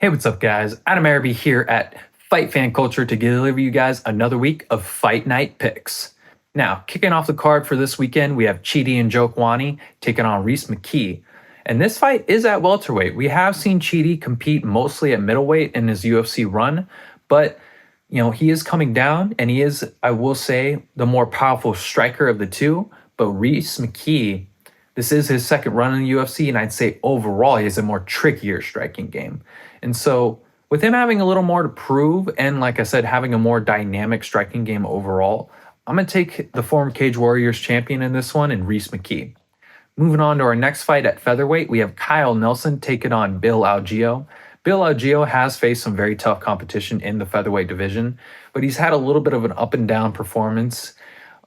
Hey, what's up, guys? Adam Araby here at Fight Fan Culture to deliver you guys another week of Fight Night picks. Now, kicking off the card for this weekend, we have Chidi and Jokwani taking on Reese McKee. And this fight is at welterweight. We have seen Chidi compete mostly at middleweight in his UFC run, but he is coming down and he is, I will say, the more powerful striker of the two. But Reese McKee, this is his second run in the UFC, and I'd say overall he has a more trickier striking game. And so with him having a little more to prove, and like I said, having a more dynamic striking game overall, I'm going to take the former Cage Warriors champion in this one and Reese McKee. Moving on to our next fight at featherweight, we have Kyle Nelson taking on Bill Algeo. Bill Algeo has faced some very tough competition in the featherweight division, but he's had a little bit of an up and down performance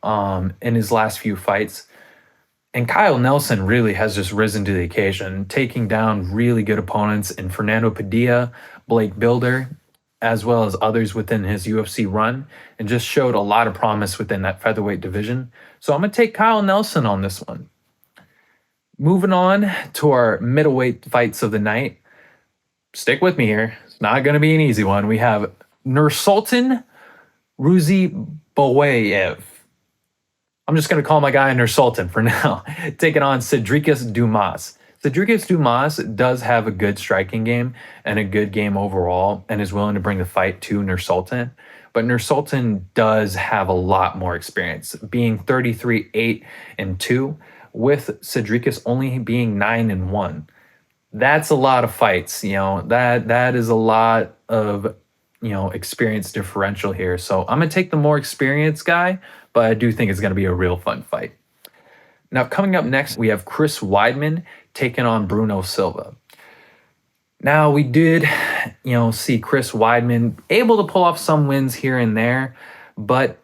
in his last few fights. And Kyle Nelson really has just risen to the occasion, taking down really good opponents in Fernando Padilla, Blake Builder, as well as others within his UFC run, and just showed a lot of promise within that featherweight division. So I'm going to take Kyle Nelson on this one. Moving on to our middleweight fights of the night. Stick with me here. It's not going to be an easy one. We have Nursultan Ruziboyev. I'm just going to call my guy Nursultan for now, taking on Cedricus Dumas. Cedricus Dumas does have a good striking game and a good game overall and is willing to bring the fight to Nursultan. But Nursultan does have a lot more experience, being 33-8-2, with Cedricus only being 9-1. That's a lot of fights. That is a lot of experience differential here. So I'm going to take the more experienced guy, but I do think it's going to be a real fun fight. Now, coming up next, we have Chris Weidman taking on Bruno Silva. Now, we did, see Chris Weidman able to pull off some wins here and there, but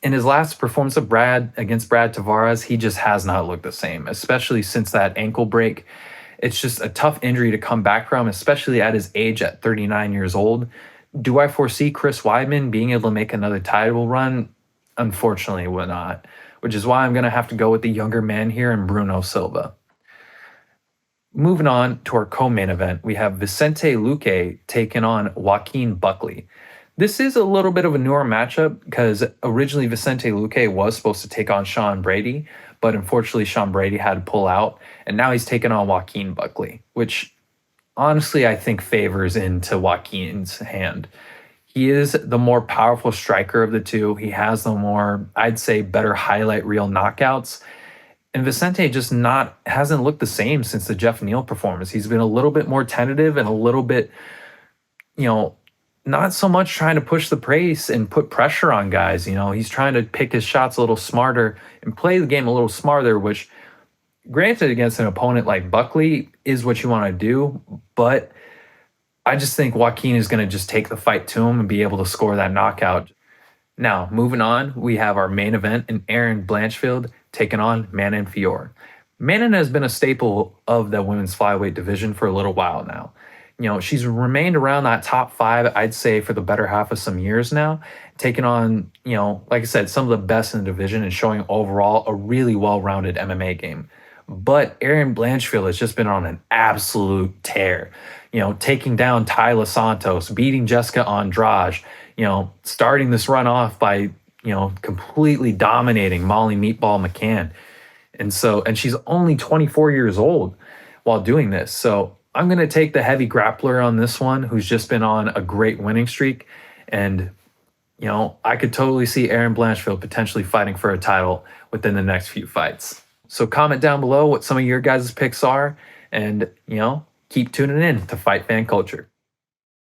in his last performance against Brad Tavares, he just has not looked the same, especially since that ankle break. It's just a tough injury to come back from, especially at his age at 39 years old. Do I foresee Chris Weidman being able to make another title run? Unfortunately, will not, which is why I'm going to have to go with the younger man here in Bruno Silva. Moving on to our co-main event, we have Vicente Luque taking on Joaquin Buckley. This is a little bit of a newer matchup because originally Vicente Luque was supposed to take on Sean Brady, but unfortunately Sean Brady had to pull out, and now he's taking on Joaquin Buckley, which honestly I think favors into Joaquin's hand. He is the more powerful striker of the two. He has the more, I'd say, better highlight reel knockouts. And Vicente just hasn't looked the same since the Jeff Neal performance. He's been a little bit more tentative and a little bit, not so much trying to push the pace and put pressure on guys. He's trying to pick his shots a little smarter and play the game a little smarter, which granted against an opponent like Buckley is what you want to do. But I just think Joaquin is going to just take the fight to him and be able to score that knockout. Now, moving on, we have our main event in Erin Blanchfield taking on Manon Fiorot. Manon has been a staple of the women's flyweight division for a little while now. She's remained around that top 5, I'd say, for the better half of some years now, taking on, like I said, some of the best in the division and showing overall a really well-rounded MMA game. But Erin Blanchfield has just been on an absolute tear, taking down Tyler Santos, beating Jessica Andrade, starting this run off by, completely dominating Molly Meatball McCann. And she's only 24 years old while doing this. So I'm going to take the heavy grappler on this one, who's just been on a great winning streak. And, I could totally see Erin Blanchfield potentially fighting for a title within the next few fights. So comment down below what some of your guys' picks are and, keep tuning in to Fight Fan Culture.